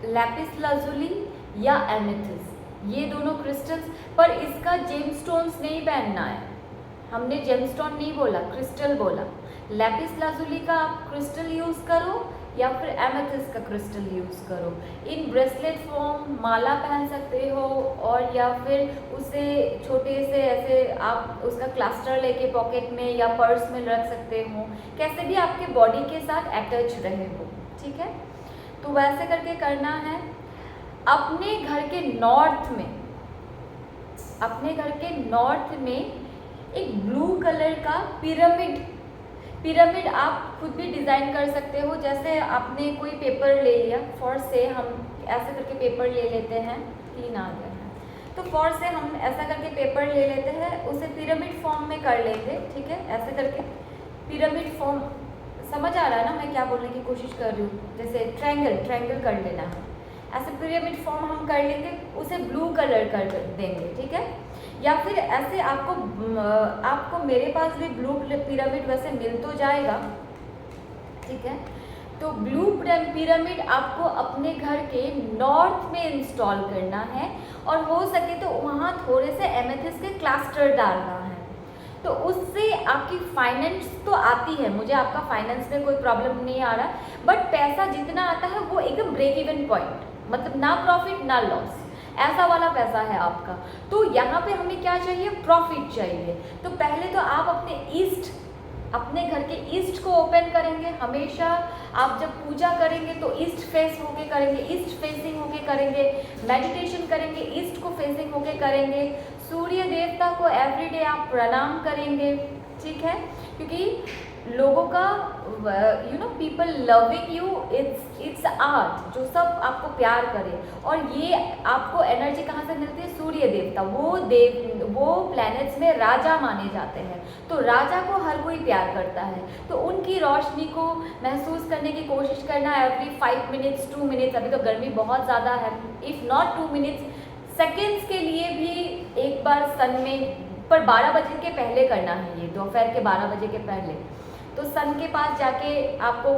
लैपिस लाजुली या एमेथिस्ट, ये दोनों क्रिस्टल्स। पर इसका जेमस्टोन्स नहीं पहनना है, हमने जेमस्टोन नहीं बोला, क्रिस्टल बोला। लैपिस लाजुली का आप क्रिस्टल यूज़ करो या फिर एमेथिस्ट का क्रिस्टल यूज़ करो। इन ब्रेसलेट फॉर्म माला पहन सकते हो, और या फिर उसे छोटे से ऐसे आप उसका क्लस्टर लेके पॉकेट में या पर्स में रख सकते हो, कैसे भी आपके बॉडी के साथ अटैच रहे हो, ठीक है। तो वैसे करके करना है। अपने घर के नॉर्थ में, अपने घर के नॉर्थ में एक ब्लू कलर का पिरामिड आप खुद भी डिज़ाइन कर सकते हो। जैसे आपने कोई पेपर ले लिया, फॉर से हम ऐसे करके पेपर ले लेते हैं, 3 आ गया है, तो फॉर से हम ऐसा करके पेपर ले लेते हैं, उसे पिरामिड फॉर्म में कर लेंगे, ठीक है। ऐसे करके पिरामिड फॉर्म, समझ आ रहा है ना मैं क्या बोलने की कोशिश कर रही हूँ। जैसे ट्रायंगल कर लेना है, ऐसे पिरामिड फॉर्म हम कर लेंगे, उसे ब्लू कलर कर देंगे, ठीक है। या फिर ऐसे आपको मेरे पास भी ब्लू पिरामिड वैसे मिल तो जाएगा, ठीक है। तो ब्लू पिरामिड आपको अपने घर के नॉर्थ में इंस्टॉल करना है, और हो सके तो वहाँ थोड़े से एमेथिस्ट के क्लस्टर डालना है। तो उससे आपकी फाइनेंस तो आती है, मुझे आपका फाइनेंस में कोई प्रॉब्लम नहीं आ रहा, बट पैसा जितना आता है वो एकदम ब्रेक इवन पॉइंट, मतलब ना प्रॉफिट ना लॉस, ऐसा वाला पैसा है आपका। तो यहाँ पे हमें क्या चाहिए, प्रॉफिट चाहिए। तो पहले तो आप अपने घर के ईस्ट को ओपन करेंगे। हमेशा आप जब पूजा करेंगे तो ईस्ट फेस होके करेंगे, ईस्ट फेसिंग होके करेंगे। मेडिटेशन करेंगे ईस्ट को फेसिंग होके करेंगे। सूर्य देवता को एवरीडे आप प्रणाम करेंगे, ठीक है, क्योंकि लोगों का people loving you, it's art, जो सब आपको प्यार करे। और ये आपको एनर्जी कहाँ से मिलती है? सूर्य देवता, वो प्लैनेट्स में राजा माने जाते हैं, तो राजा को हर कोई प्यार करता है, तो उनकी रोशनी को महसूस करने की कोशिश करना एवरी 5 मिनट्स 2 मिनट्स, अभी तो गर्मी बहुत ज़्यादा है, इफ़ नॉट 2 मिनट्स सेकेंड्स के लिए भी एक बार सन में, पर 12 बजे के पहले करना है, ये दोपहर के 12 बजे के पहले, तो सन के पास जाके आपको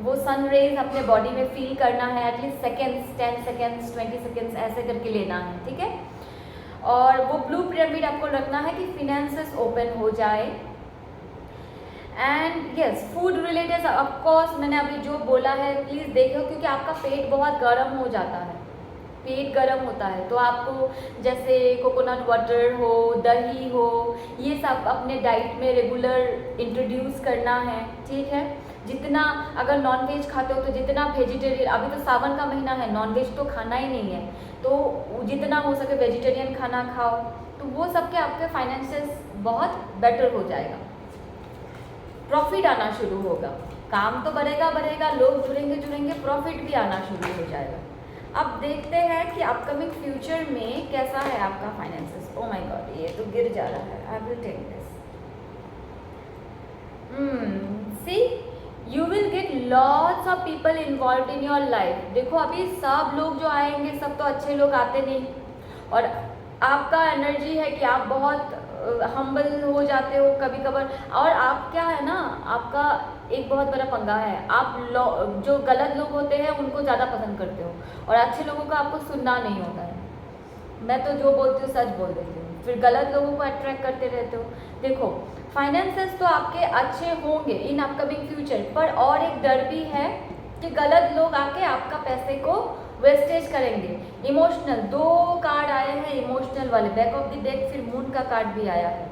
वो सन रेज अपने बॉडी में फील करना है, एटलीस्ट सेकेंड्स 10 सेकेंड्स 20 सेकेंड्स ऐसे करके लेना है, ठीक है। और वो ब्लू पिरामिड आपको रखना है कि फिनेंसेस ओपन हो जाए। And yes, food related of course मैंने अभी जो बोला है प्लीज़ देखो, क्योंकि आपका पेट बहुत गर्म हो जाता है, पेट गर्म होता है, तो आपको जैसे कोकोनट वाटर हो, दही हो, ये सब अपने डाइट में रेगुलर इंट्रोड्यूस करना है, ठीक है। जितना अगर नॉनवेज खाते हो तो जितना वेजिटेरियन, अभी तो सावन का महीना है, नॉनवेज तो खाना ही नहीं है, तो जितना हो सके वेजिटेरियन खाना खाओ, तो वो सब के आपके फाइनेंसेस बहुत बेटर हो जाएगा, प्रॉफिट आना शुरू होगा, काम तो बढ़ेगा, लोग जुड़ेंगे, प्रॉफिट भी आना शुरू हो जाएगा। अब देखते हैं कि अपकमिंग फ्यूचर में कैसा है आपका फाइनेंसेस। ओ माय गॉड, ये तो गिर जा रहा है, I will take this. See, you will get lots of people involve in your life. देखो अभी सब लोग जो आएंगे सब तो अच्छे लोग आते नहीं, और आपका एनर्जी है कि आप बहुत हम्बल हो जाते हो कभी कभार, और आप क्या है ना, आपका एक बहुत बड़ा पंगा है, आप जो गलत लोग होते हैं उनको ज़्यादा पसंद करते हो, और अच्छे लोगों का आपको सुनना नहीं होता है। मैं तो जो बोलती हूँ सच बोल देती हूँ, फिर गलत लोगों को अट्रैक्ट करते रहते हो। देखो फाइनेंसेस तो आपके अच्छे होंगे इन अपकमिंग फ्यूचर, पर और एक डर भी है कि गलत लोग आके आपका पैसे को वेस्टेज करेंगे। इमोशनल, 2 कार्ड आए हैं इमोशनल वाले, बैक ऑफ द डेक, फिर मून का कार्ड भी आया है,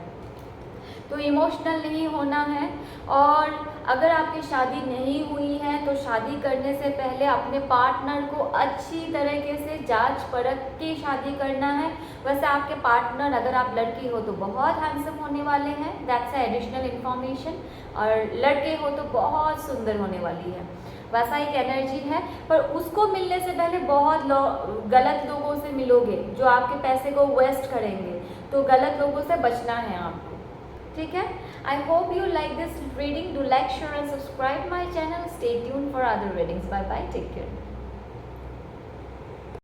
तो इमोशनल नहीं होना है। और अगर आपकी शादी नहीं हुई है तो शादी करने से पहले अपने पार्टनर को अच्छी तरीके से जांच परख के शादी करना है। वैसे आपके पार्टनर, अगर आप लड़की हो तो बहुत हैंडसम होने वाले हैं, दैट्स एडिशनल इन्फॉर्मेशन, और लड़के हो तो बहुत सुंदर होने वाली है, वैसा एक एनर्जी है। पर उसको मिलने से पहले बहुत गलत लोगों से मिलोगे जो आपके पैसे को वेस्ट करेंगे, तो गलत लोगों से बचना है आपको, ठीक है। I hope you like this reading, do like, share and subscribe my channel, stay tune for other readings, bye bye, take care.